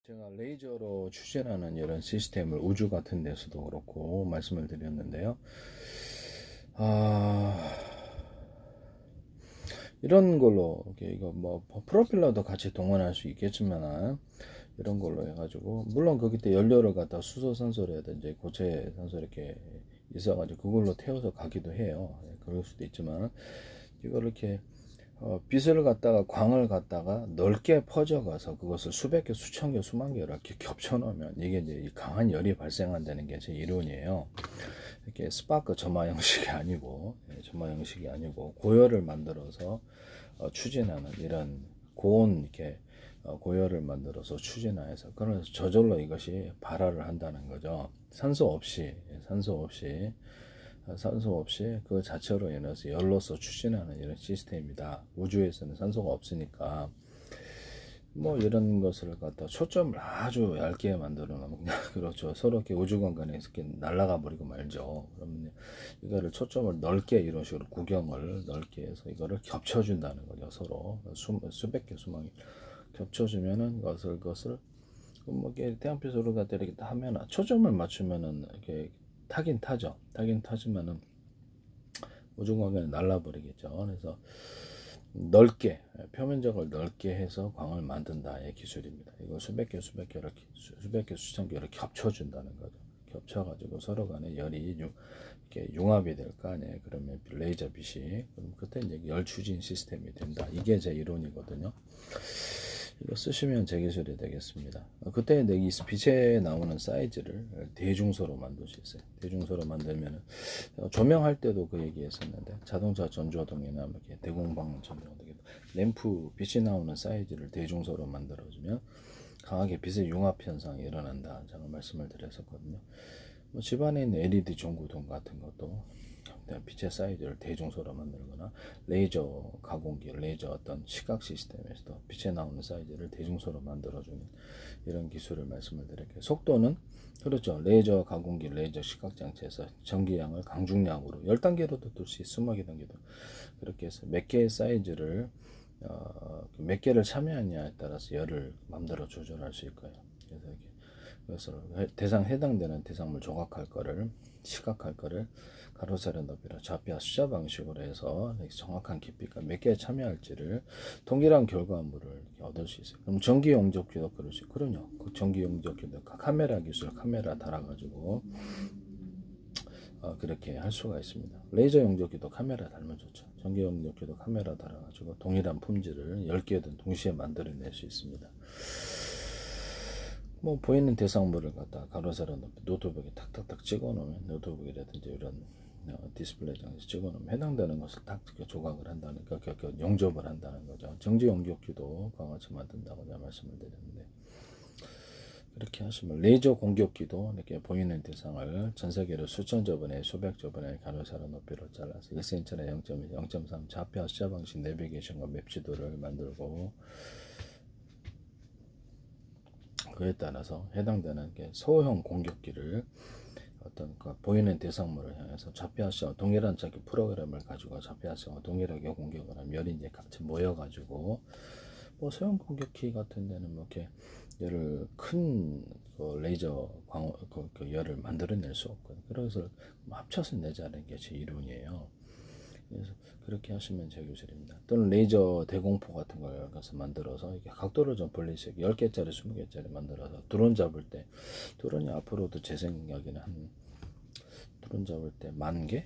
제가 레이저로 추진하는 이런 시스템을 우주 같은 데서도 그렇고 말씀을 드렸는데요. 이런 걸로 이거 뭐 프로펠러도 같이 동원할 수 있겠지만 이런 걸로 해가지고, 물론 거기 때 연료를 갖다 수소 산소라든지 고체 산소 이렇게 있어가지고 그걸로 태워서 가기도 해요. 그럴 수도 있지만 이걸 이렇게 빛을 갖다가 광을 갖다가 넓게 퍼져가서 그것을 수백 개, 수천 개, 수만 개 이렇게 겹쳐 놓으면 이게 이제 강한 열이 발생한다는 게 제 이론이에요. 이렇게 스파크 점화 형식이 아니고, 점화 형식이 아니고 고열을 만들어서 추진하는 이런 고온 이렇게 고열을 만들어서 추진하여서, 그래서 저절로 이것이 발화를 한다는 거죠. 산소 없이 그 자체로 인해서 열로서 추진하는 이런 시스템이다. 우주에서는 산소가 없으니까 뭐 이런 것을 갖다 초점을 아주 얇게 만들어 놓으면 그냥 그렇죠. 서로 이렇게 우주 공간에서 이렇게 날아가 버리고 말죠. 그러면 이거를 초점을 넓게 이런 식으로 구경을 넓게 해서 이거를 겹쳐준다는 거죠. 서로 수백 개 수만 개 겹쳐주면은 그것을 뭐 이렇게 태양빛으로 갖다 이렇게 하면 초점을 맞추면은 이렇게 타긴 타지만은 우주 공간에 날라버리겠죠. 그래서 넓게, 표면적을 넓게 해서 광을 만든다의 기술입니다. 이거 수천 개 수를 겹쳐준다는 거죠. 겹쳐가지고 서로 간에 열이 이렇게 융합이 될 거 아니에요. 그러면 레이저 빛이, 그럼 그때 이제 열 추진 시스템이 된다. 이게 제 이론이거든요. 이거 쓰시면 제 기술이 되겠습니다. 그때 이 빛에 나오는 사이즈를 대중소로 만들 수 있어요. 대중소로 만들면 조명할 때도 그 얘기했었는데, 자동차 전조등이나 이렇게 대공방 전조등 램프 빛이 나오는 사이즈를 대중소로 만들어주면 강하게 빛의 융합 현상이 일어난다. 제가 말씀을 드렸었거든요. 뭐 집안에 있는 LED 전구등 같은 것도 빛의 사이즈를 대중소로 만들거나, 레이저 가공기, 레이저 어떤 시각 시스템에서도 빛에 나오는 사이즈를 대중소로 만들어주는 이런 기술을 말씀을 드릴게요. 속도는 그렇죠. 레이저 가공기, 레이저 시각 장치에서 전기량을 강중량으로 10단계로도 둘 수 있고 20단계도 그렇게 해서 몇 개의 사이즈를 몇 개를 참여하냐에 따라서 열을 마음대로 조절할 수 있고요. 그래서 해당되는 대상물 조각할 거를, 시각할 거를 가로 세로 높이로 좌표와 숫자 방식으로 해서 정확한 깊이가 몇 개에 참여할지를 동일한 결과물을 얻을 수 있어요. 그럼 전기 용접기도 그럴 수 있거든요. 그 전기 용접기도 카메라 기술, 카메라 달아가지고 그렇게 할 수가 있습니다. 레이저 용접기도 카메라 달면 좋죠. 전기 용접기도 카메라 달아가지고 동일한 품질을 10개든 동시에 만들어낼 수 있습니다. 뭐 보이는 대상물을 갖다 가로 세로 높이 노트북에 탁탁탁 찍어 놓으면, 노트북이라든지 이런 디스플레이 장에서 찍어 놓으면 해당되는 것을 딱 조각을 한다는, 용접을 한다는 거죠. 정지 용접기도 강화체 만든다고 제가 말씀을 드렸는데, 그렇게 하시면 레이저 공격기도 이렇게 보이는 대상을 전 세계로 수천 저번에 수백 저번에 가로 세로 높이로 잘라서 1cm나 0.1, 0.3 좌표 숫자 방식 내비게이션과 맵 지도를 만들고, 그에 따라서 해당되는 소형 공격기를 어떤 보이는 대상물을 향해서 좌표화시와 동일한 자기 프로그램을 가지고 좌표화시와 동일하게 공격을 하면 열이 이제 같이 모여가지고, 뭐 소형 공격기 같은 데는 뭐 이렇게 열을 큰 레이저 열을 만들어낼 수 없거든요. 그래서 합쳐서 내자는 게 제 이론이에요. 그래서 그렇게 하시면 제 기술입니다. 또는 레이저 대공포 같은 걸 가서 만들어서 이렇게 각도를 좀 벌리서 10개짜리 20개짜리 만들어서 드론 잡을 때, 드론이 앞으로도 제 생각에는 드론 잡을 때 10,000개?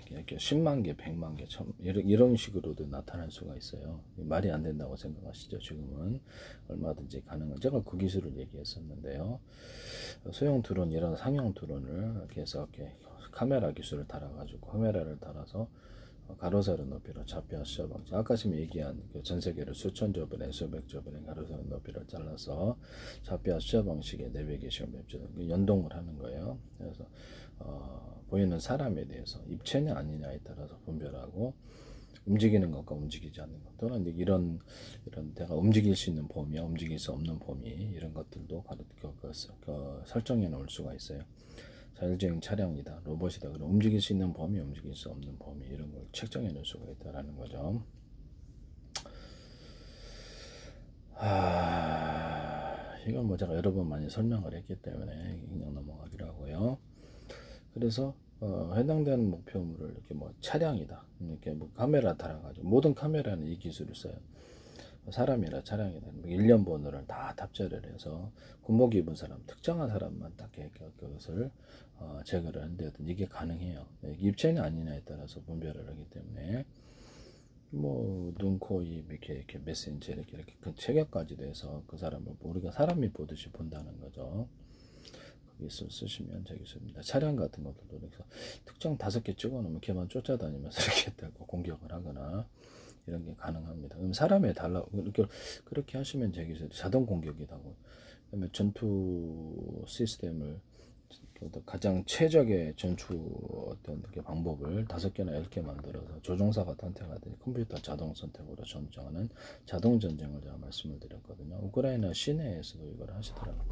이렇게 10만 개, 100만 개, 이런 식으로도 나타날 수가 있어요. 말이 안 된다고 생각하시죠? 지금은 얼마든지 가능한, 제가 그 기술을 얘기했었는데요. 소형 드론, 이런 상용 드론을 이렇게 해서 이렇게 카메라 기술을 달아가지고, 카메라를 달아서 가로 세로 높이로 좌표 숫자 방식, 아까 지금 얘기한 전 세계를 수천 저번에 수백 저번에 가로 세로 높이로 잘라서 좌표 숫자 방식의 내비게이션 맵지도 연동을 하는 거예요. 그래서 보이는 사람에 대해서 입체냐 아니냐에 따라서 분별하고, 움직이는 것과 움직이지 않는 것, 또는 이런 내가 움직일 수 있는 범위와 움직일 수 없는 범위, 이런 것들도 설정해 놓을 수가 있어요. 자율주행 차량이다, 로봇이다, 그럼 움직일 수 있는 범위, 움직일 수 없는 범위, 이런 걸 책정해 놓을 수가 있다라는 거죠. 이건 뭐 제가 여러 번 많이 설명을 했기 때문에 그냥 넘어가기로 하고요. 그래서 해당되는 목표물을 이렇게 뭐 차량이다, 이렇게 뭐 카메라 달아가지고, 모든 카메라는 이 기술을 써요. 사람이나 차량이나 1년 번호를 다 탑재를 해서 군복 입은 사람, 특정한 사람만 딱 그것을 제거를 하는데 이게 가능해요. 입체는 아니냐에 따라서 분별을 하기 때문에 뭐 눈, 코, 입 이렇게 몇 센치 이렇게 그 체격까지도 해서 그 사람을 우리가 사람이 보듯이 본다는 거죠. 거기서 쓰시면 되겠습니다. 차량 같은 것들도 그래서 특정 5개 찍어놓으면 걔만 쫓아다니면서 이렇게 되고 공격을 하거나 이런 게 가능합니다. 그럼 사람에 달라 그렇게 하시면 되겠어요. 자동 공격이라고. 그다음에 전투 시스템을 가장 최적의 전투 어떤 방법을 5개나 10개 만들어서 조종사가 선택하듯이 컴퓨터 자동 선택으로 전쟁하는 자동 전쟁을 제가 말씀을 드렸거든요. 우크라이나 시내에서도 이걸 하시더라고요.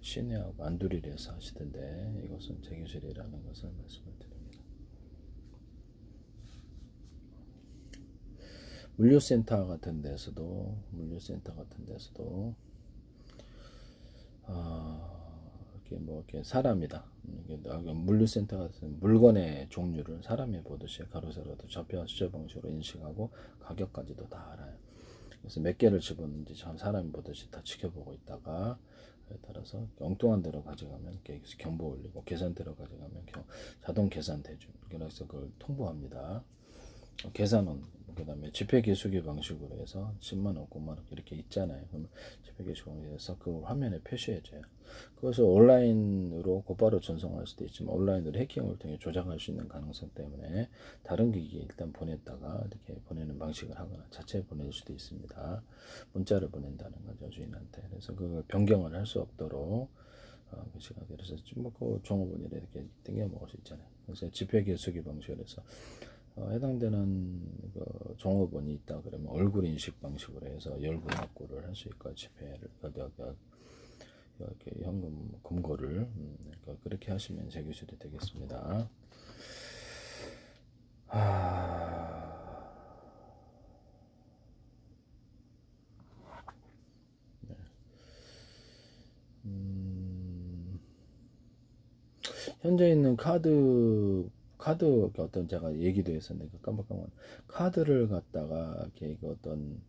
시내하고 안두릴에서 하시던데 이것은 제 기술이라는 것을 말씀을 드립니다. 물류센터 같은 데서도 이렇게 사람이다. 물류센터 같은 물건의 종류를 사람이 보듯이 가로 세로도 좌표 수저 방식으로 인식하고 가격까지도 다 알아요. 그래서 몇 개를 집었는지 참 사람이 보듯이 다 지켜보고 있다가 따라서 엉뚱한 데로 가져가면 이렇게 경보 올리고 계산대로 가져가면 자동 계산대죠. 그래서 그걸 통보합니다. 계산원, 그 다음에 지폐계수기 방식으로 해서 10만원, 9만원 이렇게 있잖아요. 그러면 지폐계수기 해서 그 화면에 표시해줘요. 그것을 온라인으로 곧바로 전송할 수도 있지만 온라인으로 해킹을 통해 조작할 수 있는 가능성 때문에 다른 기기에 일단 보냈다가 이렇게 보내는 방식을 하거나 자체 보낼 수도 있습니다. 문자를 보낸다는 거죠, 주인한테. 그래서 그걸 변경을 할 수 없도록 그래서 그 종업원이 이렇게 땡겨 먹을 수 있잖아요. 그래서 지폐계수기 방식으로 해서 해당되는 그 종업원이 있다 그러면 얼굴 인식 방식으로 해서 얼굴 확보를 할 수 있고 지폐를 이렇게 현금 금고를 그렇게 하시면 제 기술이 되겠습니다. 네. 현재 있는 카드 어떤 제가 얘기도 했었는데 깜빡깜빡 카드를 갖다가 이렇게 어떤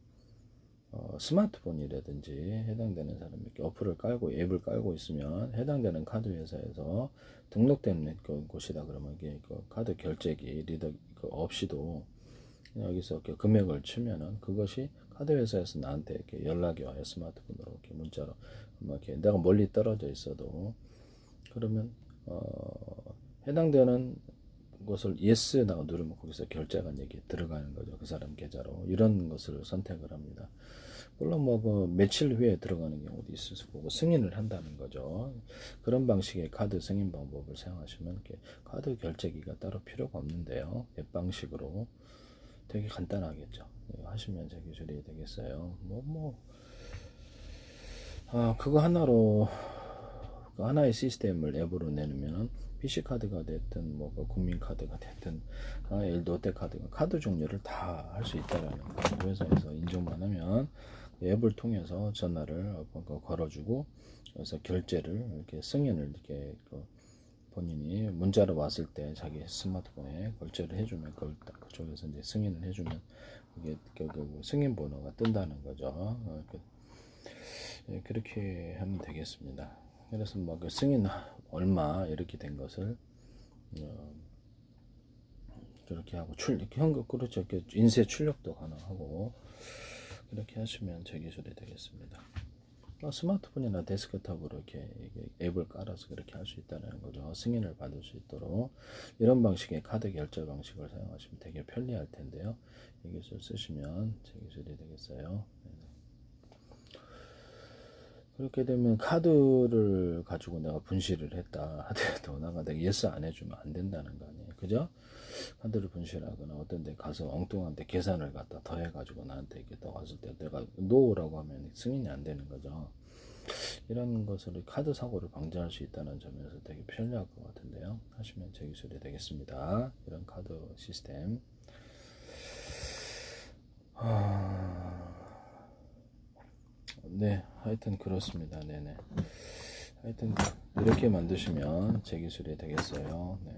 스마트폰이라든지 해당되는 사람이 이렇게 어플을 깔고 앱을 깔고 있으면 해당되는 카드 회사에서 등록된 곳이다 그러면 이게 카드 결제기 리더 없이도 여기서 이렇게 금액을 치면은 그것이 카드 회사에서 나한테 이렇게 연락이 와요. 스마트폰으로 이렇게 문자로 이렇게 내가 멀리 떨어져 있어도 그러면 해당되는 것을 예스라고 누르면 거기서 결제가 이게 들어가는 거죠. 그 사람 계좌로. 이런 것을 선택을 합니다. 물론 그 며칠 후에 들어가는 경우도 있을 거고 승인을 한다는 거죠. 그런 방식의 카드 승인 방법을 사용하시면 이렇게 카드 결제기가 따로 필요가 없는데요. 앱 방식으로 되게 간단하겠죠. 하시면 제 기술이 되겠어요. 그거 하나로 하나의 시스템을 앱으로 내놓으면 PC카드가 됐든 국민카드가 됐든 롯데카드가 카드 종류를 다 할 수 있다라는 거 회사에서 인정만 하면 앱을 통해서 전화를 걸어주고 그래서 결제를 이렇게 승인을 이렇게 본인이 문자로 왔을 때 자기 스마트폰에 결제를 해주면 그쪽에서 이제 승인을 해주면 이게 승인 번호가 뜬다는 거죠. 그렇게 하면 되겠습니다. 그래서 그 승인 얼마 이렇게 된 것을 그렇게 하고 현금 그렇죠. 인쇄 출력도 가능하고 그렇게 하시면 제 기술이 되겠습니다. 스마트폰이나 데스크탑으로 이렇게 앱을 깔아서 그렇게 할 수 있다는 거죠. 승인을 받을 수 있도록 이런 방식의 카드 결제 방식을 사용하시면 되게 편리할 텐데요. 이 기술 쓰시면 제 기술이 되겠어요. 그렇게 되면 카드를 가지고 내가 분실을 했다 하더라도 내가 예스 안 해주면 안 된다는 거 아니에요. 그죠? 카드를 분실하거나 어떤 데 가서 엉뚱한 데 계산을 갖다 더해가지고 나한테 이렇게 떠왔을 때 내가 노라고 하면 승인이 안 되는 거죠. 이런 것을 카드 사고를 방지할 수 있다는 점에서 되게 편리할 것 같은데요. 하시면 제 기술이 되겠습니다. 이런 카드 시스템. 네, 하여튼 그렇습니다. 네네. 하여튼 이렇게 만드시면 제 기술이 되겠어요. 네.